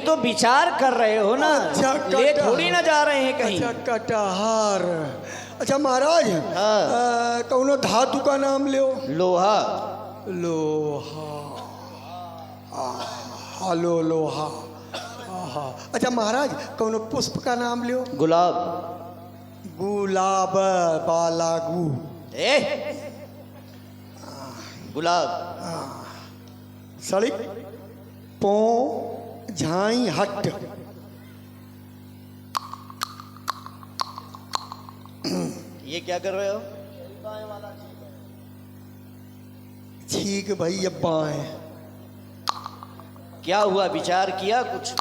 तो विचार कर रहे हो ना। अच्छा, ले थोड़ी ना जा रहे हैं कहीं। अच्छा कटहर। अच्छा महाराज, हाँ। कौनो धातु का नाम लो। लोहा। लोहा। हालो लोहा। आहा। अच्छा महाराज, कौनो पुष्प का नाम लो। गुलाब। गुलाब बालागू। गुलाब। सड़क पो झाई हट। ये क्या कर रहे हो? ठीक भाई, अब बाएं। क्या हुआ, विचार किया कुछ?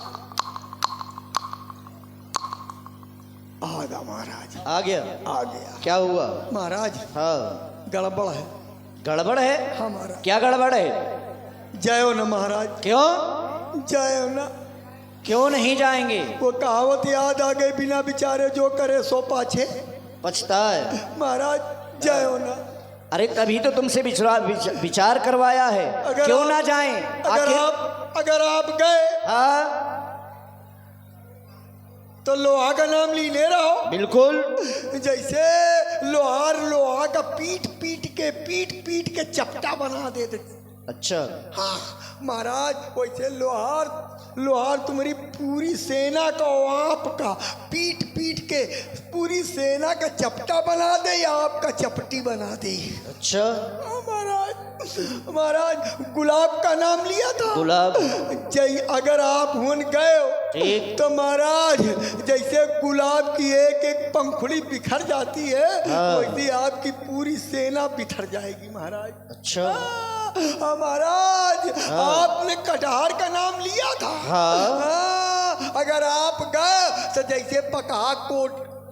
आ गया महाराज। आ गया? आ गया। क्या हुआ महाराज? हाँ। गड़बड़ है। गड़बड़ है? हाँ महाराज। क्या गड़बड़ है? जय हो न महाराज। क्यों? जय हो न। क्यों नहीं जाएंगे? वो कहावत याद आ गई, बिना विचारे जो करे सो पाछे पछता है। महाराज जय हो न। अरे तभी तो तुमसे विचार करवाया है। क्यों ना जाएं? अगर आप गए हाँ तो लोहा का नाम लीने रहो। बिल्कुल। जैसे लोहार लोहा का पीट पीट के चपटा बना देते। अच्छा। हाँ महाराज, वैसे लोहार तुम्हारी पूरी सेना का आपका पीट के पूरी सेना का चपटा बना दे या आपका चपटी बना दे। अच्छा। महाराज गुलाब का नाम लिया था। गुलाब। अगर आप हुन गए ठीक। तो महाराज जैसे गुलाब की एक एक पंखुड़ी बिखर जाती है, हाँ। वैसे आपकी पूरी सेना बिखर जाएगी महाराज। अच्छा। महाराज हाँ। आपने कटहर का नाम लिया था। हाँ। अगर आप गए तो जैसे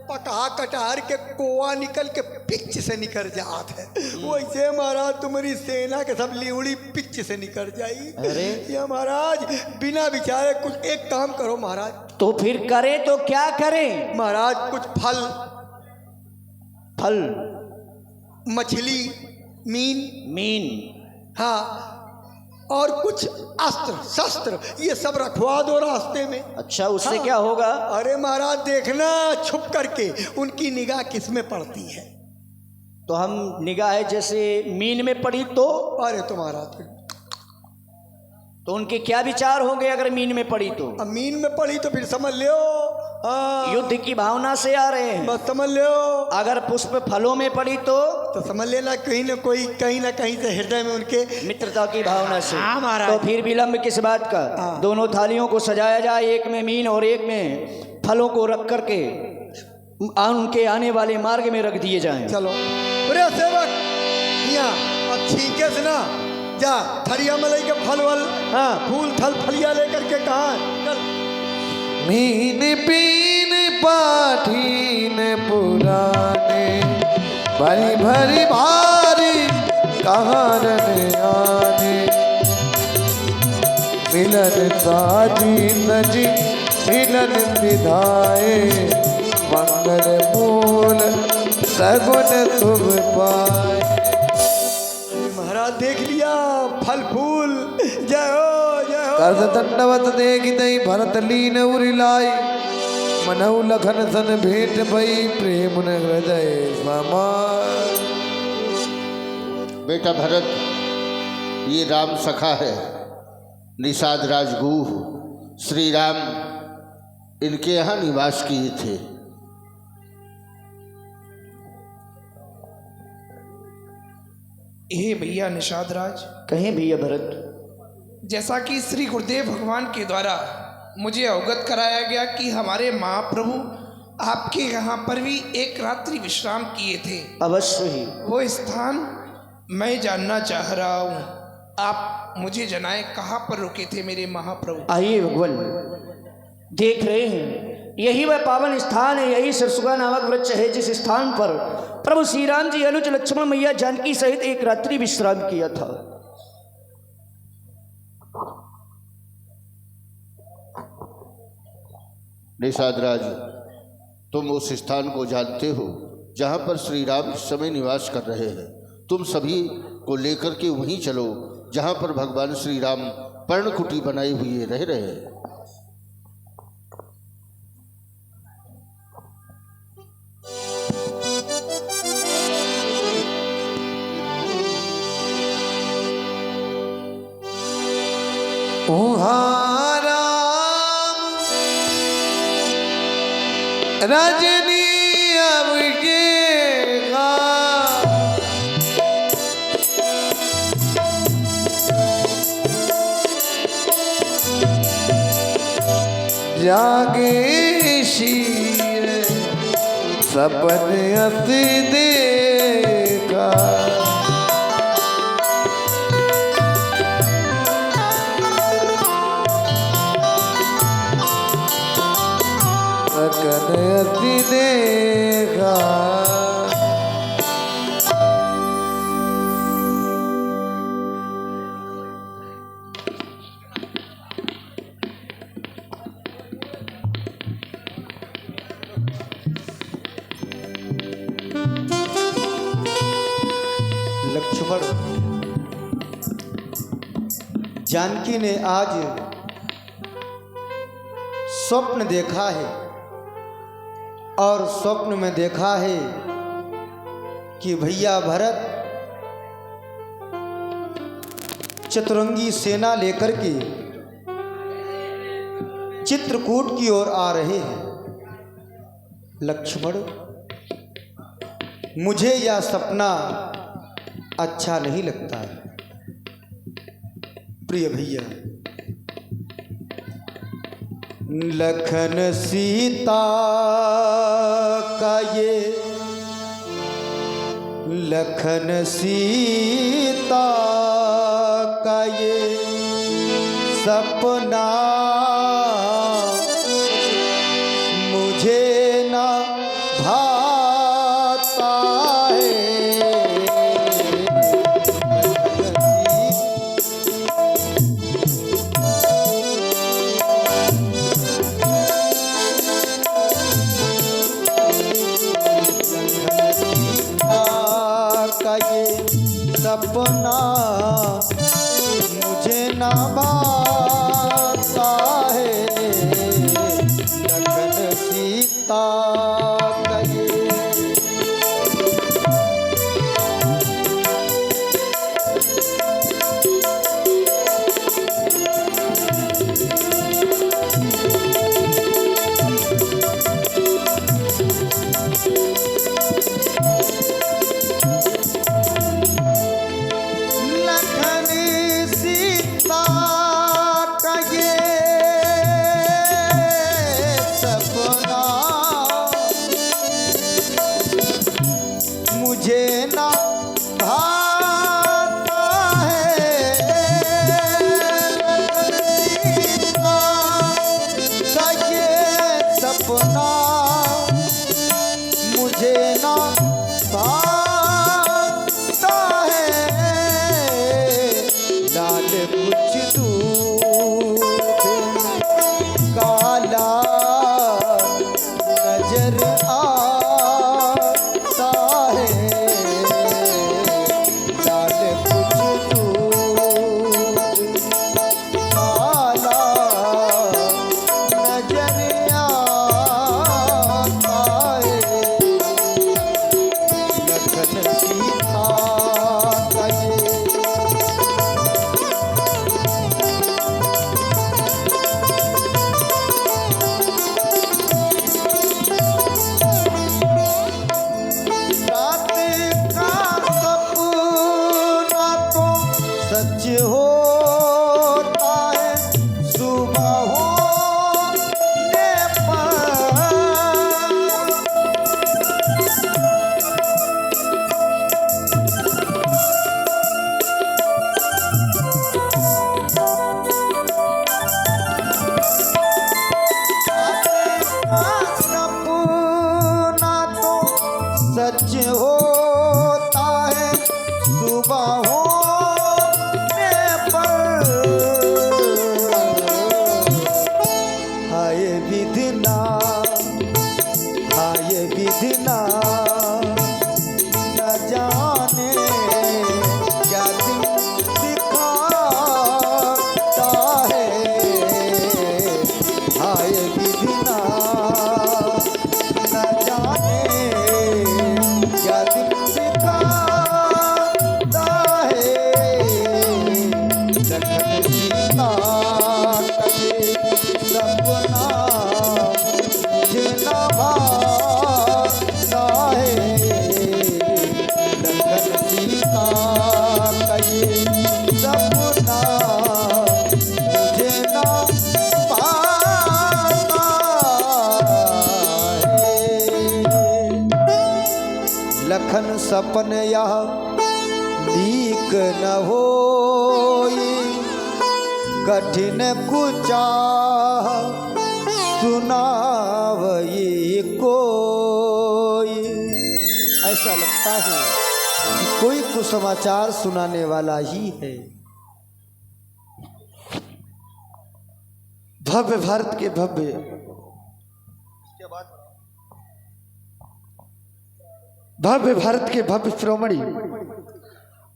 पका कटहर के कोआ निकल के पिच से निकल जात है, वैसे महाराज तुम्हारी सेना के सब लिउड़ी पिच से निकल जाई। अरे ये महाराज बिना विचारे कुछ एक काम करो महाराज। तो फिर करें तो क्या करें? महाराज कुछ फल मछली मीन हाँ, और कुछ अस्त्र शस्त्र ये सब रखवा दो रास्ते में। अच्छा, उससे हाँ। क्या होगा? अरे महाराज देखना छुप करके उनकी निगाह किस में पड़ती है। तो हम निगाह जैसे मीन में पड़ी तो? अरे तुम्हारा तो उनके क्या विचार होंगे अगर मीन में पड़ी तो? अब मीन में पड़ी तो फिर समझ लो युद्ध की भावना से आ रहे हैं। बस समझ लो। अगर पुष्प फलों में पड़ी तो समझ लेना कहीं ना कहीं से हृदय में उनके मित्रता की भावना से। हाँ महाराज। तो फिर विलंब किस बात का? हाँ। दोनों थालियों को सजाया जाए, एक में मीन और एक में फलों को रख करके उनके आने वाले मार्ग में रख दिए जाएं। चलो अरे सेवक, यहाँ अब छीके से ना जा थरिया मलई के फल वल, हाँ फूल थल फलिया लेकर के कहा चल। मीन पीन पाठीन पुराने भरी भरी भारी कहारन आने मिलन साजी नजी मिलन विधाए मंगल मूल सगुन तुम पाए। महाराज देख लिया फल फूल। जय हो कर दंडवत देखी दई भरत लीन उरिलाई मनऊ लखन सन भेंट भई प्रेम न हृदय समाय। बेटा भरत, ये राम सखा है, निषाद राजगुह श्री राम इनके यहाँ निवास किए थे। हे भैया निषाद राज, कहें भैया भरत, जैसा कि श्री गुरुदेव भगवान के द्वारा मुझे अवगत कराया गया कि हमारे महाप्रभु आपके यहाँ पर भी एक रात्रि विश्राम किए थे। अवश्य ही। वो स्थान मैं जानना चाह रहा हूँ, आप मुझे जनाए कहाँ पर रुके थे मेरे महाप्रभु। आइए भगवान, देख रहे हैं यही वह पावन स्थान है, यही सरसुगा नामक वृक्ष है जिस स्थान पर प्रभु श्री राम जी अनुज लक्ष्मण मैया जानकी सहित एक रात्रि विश्राम किया था। निषाद राज, तुम उस स्थान को जानते हो जहाँ पर श्री राम इस समय निवास कर रहे हैं। तुम सभी को लेकर के वहीं चलो जहाँ पर भगवान श्री राम पर्णकुटी बनाई हुई रह रहे हैं। उहाँ राम रजनी अब के गा जागे शीर सपन अस देखा सकन अस देखा लक्ष्मण, जानकी ने आज स्वप्न देखा है और स्वप्न में देखा है कि भैया भरत चतुरंगी सेना लेकर के चित्रकूट की ओर आ रहे हैं। लक्ष्मण, मुझे यह सपना अच्छा नहीं लगता है। प्रिय भैया, लखन सीता का ये लखन सीता का ये सपना मुझे ना भाता है। का ये सपना मुझे ना भाता है। लखन सीता का ये सपना सपन यह नीक न होई, कठिन कुचाह सुनावई कोई। ऐसा लगता है कि कोई कुसमाचार सुनाने वाला ही है। भव्य भारत के भव्य भारत के भव्य शिरोमणि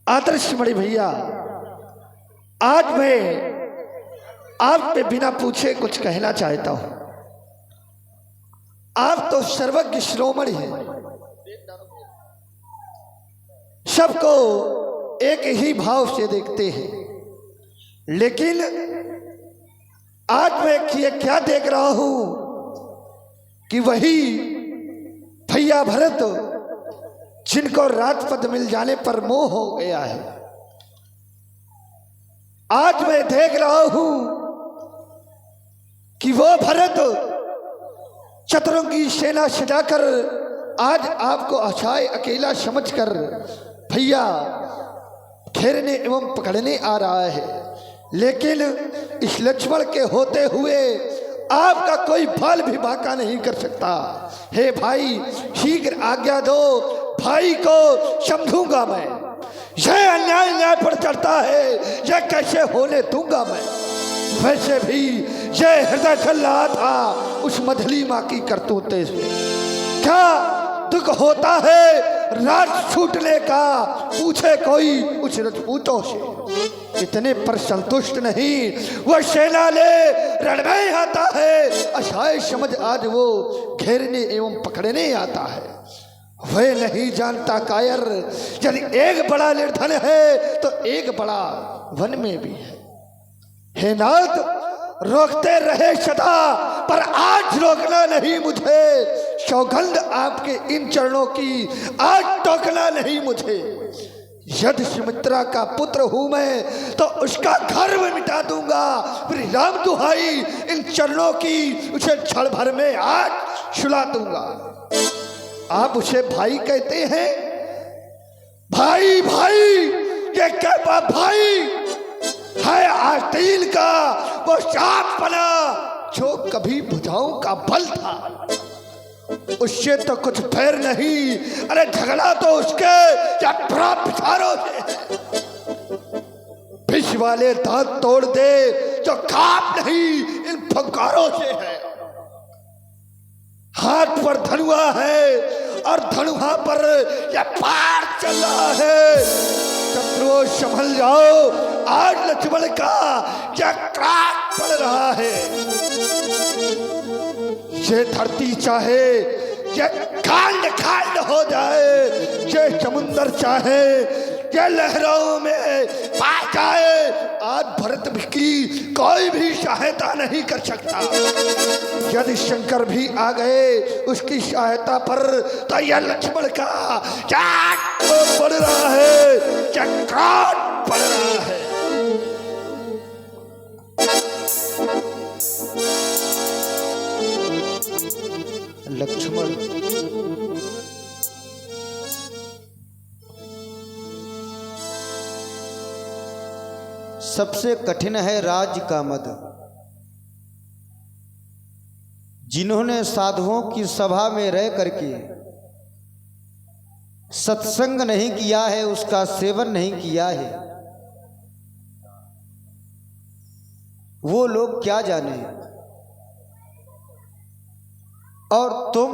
आदर्शमणि भैया, आज मैं आप पे बिना पूछे कुछ कहना चाहता हूं। आप तो सर्वज्ञ शिरोमणि हैं, सबको एक ही भाव से देखते हैं, लेकिन आज मैं ये क्या देख रहा हूं कि वही भैया भरत जिनको राजपद मिल जाने पर मोह हो गया है, आज मैं देख रहा हूं कि वो भरत चतुरों की सेना सजाकर आज आपको असहाय अकेला समझकर भैया घेरने एवं पकड़ने आ रहा है, लेकिन इस लक्ष्मण के होते हुए आपका कोई फल भी बाका नहीं कर सकता। हे भाई, शीघ्र आज्ञा दो, भाई को समझूंगा मैं। यह अन्याय न्याय पर चढ़ता है, यह कैसे होने दूंगा मैं। वैसे भी यह हृदय चल रहा था उस मधली माँ की करतूते से। क्या दुख होता है राज छूटने का, पूछे कोई उस रजपूतों से। इतने पर संतुष्ट नहीं, वह सेना ले रण में आता है, असहाय समझ आज वो घेरने एवं पकड़ने आता है। वह नहीं जानता कायर, यदि एक बड़ा निर्धन है तो एक बड़ा वन में भी है। हे नाथ, रोकते रहे सदा, पर आज रोकना नहीं मुझे। सौगंध आपके इन चरणों की, आज टोकना नहीं मुझे। यदि सुमित्रा का पुत्र हूं मैं तो उसका घर में मिटा दूंगा। फिर राम दुहाई इन चरणों की, उसे क्षण भर में आज सुला दूंगा। आप उसे भाई कहते हैं? भाई भाई ये क्या बात भाई है? आस्तीन का वो सांप बना जो कभी भुजाओं का बल था, उससे तो कुछ पैर नहीं। अरे झगड़ा तो उसके या पिछारों से है। विष वाले दांत तोड़ दे जो काप नहीं इन फंकारों से है। हाथ पर धनुआ है और धनुआ पर यह पार चल रहा है। शत्रुओं संभल जाओ, आज लक्ष्मण का क्या क्रांत पड़ रहा है। ये धरती चाहे ये खांड खांड हो जाए, ये समुंदर चाहे ये लहरों में पा जाए, आज भरत की कोई भी सहायता नहीं कर सकता। यदि शंकर भी आ गए उसकी सहायता पर, तो यह लक्ष्मण का क्या पड़ रहा है, क्या काट पड़ रहा है। लक्ष्मण सबसे कठिन है राज का मद। जिन्होंने साधुओं की सभा में रह करके सत्संग नहीं किया है, उसका सेवन नहीं किया है, वो लोग क्या जाने। और तुम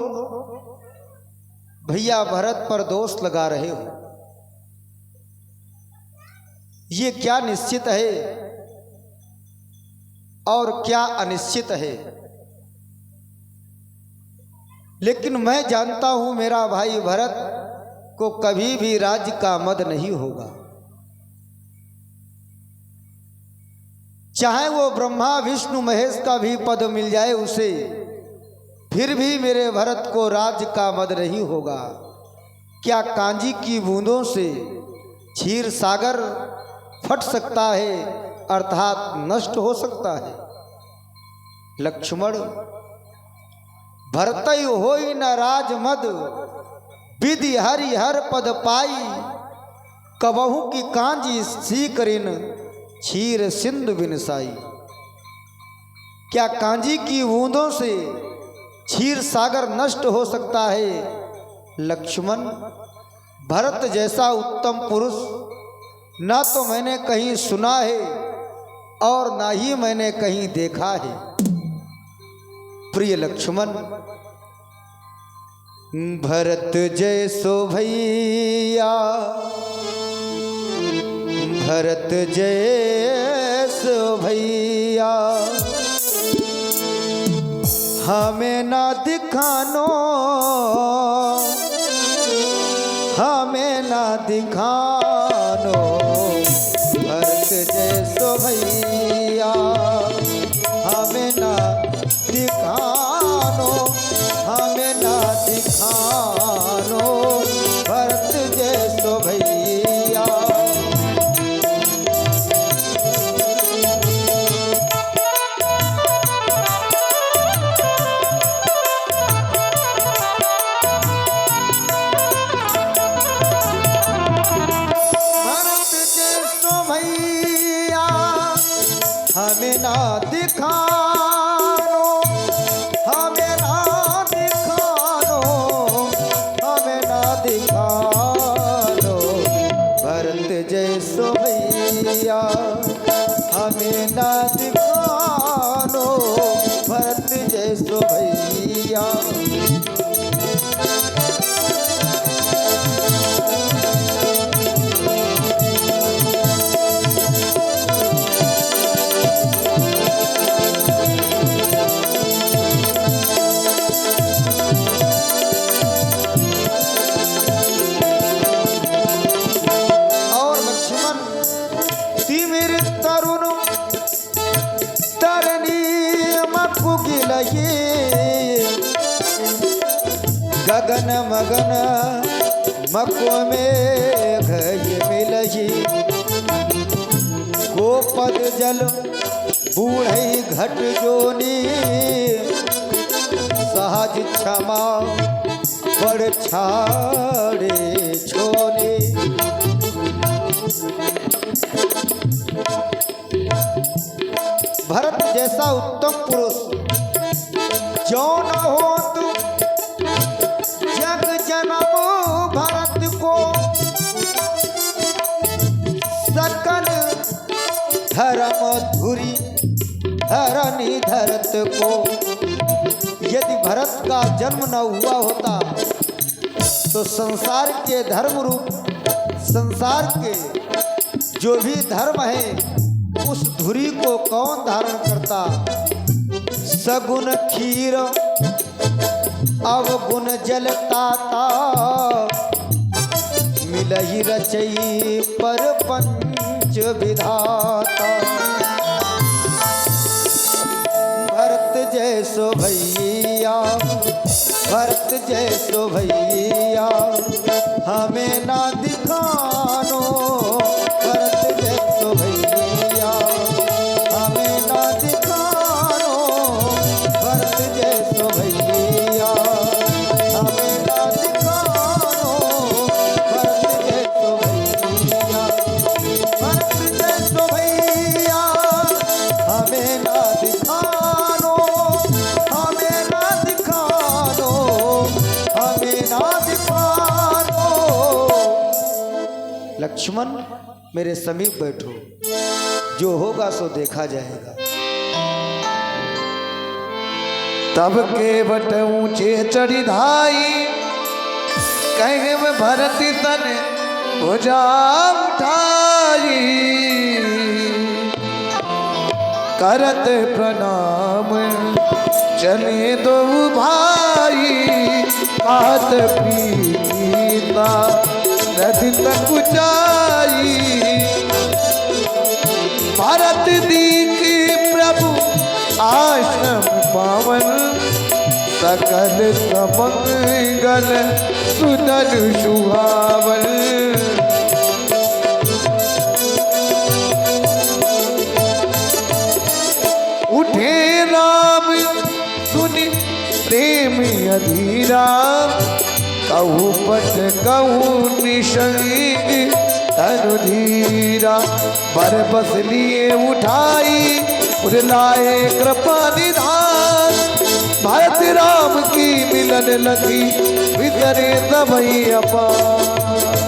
भैया भरत पर दोष लगा रहे हो। ये क्या निश्चित है और क्या अनिश्चित है। लेकिन मैं जानता हूं मेरा भाई भरत को कभी भी राज्य का मद नहीं होगा। चाहे वो ब्रह्मा विष्णु महेश का भी पद मिल जाए उसे, फिर भी मेरे भरत को राज्य का मद नहीं होगा। क्या कांजी की बूंदों से क्षीर सागर फट सकता है, अर्थात नष्ट हो सकता है। लक्ष्मण, भरतई होई न राज मद, विधि हरि हर पद पाई, कबहू की कांजी सीकरिन क्षीर सिंधु बिनसाई। क्या कांजी की बूंदों से क्षीर सागर नष्ट हो सकता है? लक्ष्मण, भरत जैसा उत्तम पुरुष ना तो मैंने कहीं सुना है और ना ही मैंने कहीं देखा है। प्रिय लक्ष्मण, भरत जैसो भैया, भरत जैसो भैया, हमें ना दिखानो, हमें ना दिखानो। भरत जैसो भैया, हमें ना दिखानो, हमें ना दिखानो। भरत जैसो भैया। हमें ना दिखानो, हमें ना दिखानो, हमें ना दिखानो। भरत जैसो भैया, हमें ना दिखानो। भरत जैसो भैया। गगन मगन मकुआ में घय मिलही, गोपद जल बूढ़ई घट जोनी। सहज क्षमा बड़ छाड़े छोनी। भरत जैसा उत्तम पुरुष जो न हो तू जग जन्म भरत को, सकल धर्म धुरी धरनी धरत को। यदि भरत का जन्म न हुआ होता तो संसार के धर्म रूप, संसार के जो भी धर्म है उस धुरी को कौन धारण करता। सगुन खीर अवगुण जलताता, मिलही रचई पर पंच विधाता। भरत जैसो भैया, भरत जैसो भैया, हमें ना दिखानो। भरत जैसो भैया, हमें ना दिखानो। भरत जैसो भैया, हमें ना दिखानो। भरत जैसो भैया, भरत जैसो भैया, हमें ना दिखानो। हमें ना दिखानो, हमें ना दिखानो। लक्ष्मण, मेरे समीप बैठो, जो होगा सो देखा जाएगा। तब के बट ऊंचे चढ़ी धाई, कहे में भरत तन भुजा उठाई। करत प्रणाम चले दो भाई, बात प्रीता रथ तक ऊंचाई। भारत दीख प्रभु आश्रम पावन, सकल समंगल सुनर सुहावन। उठे राम सुनि प्रेम अधीरा, कहूँ पट कहूँ निशंक तनु धीरा बर बस लिए उठाई उड़लाए कृपा निधान भारत राम की मिलन लगी वितरे तबई अपार।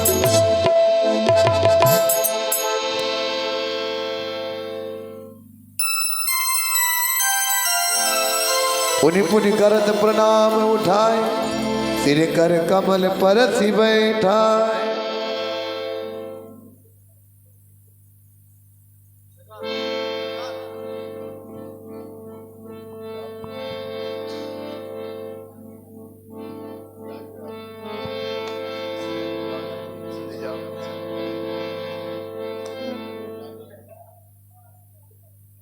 पुनि पुनि करत प्रणाम उठाए सिर कर कमल पर सी बैठा।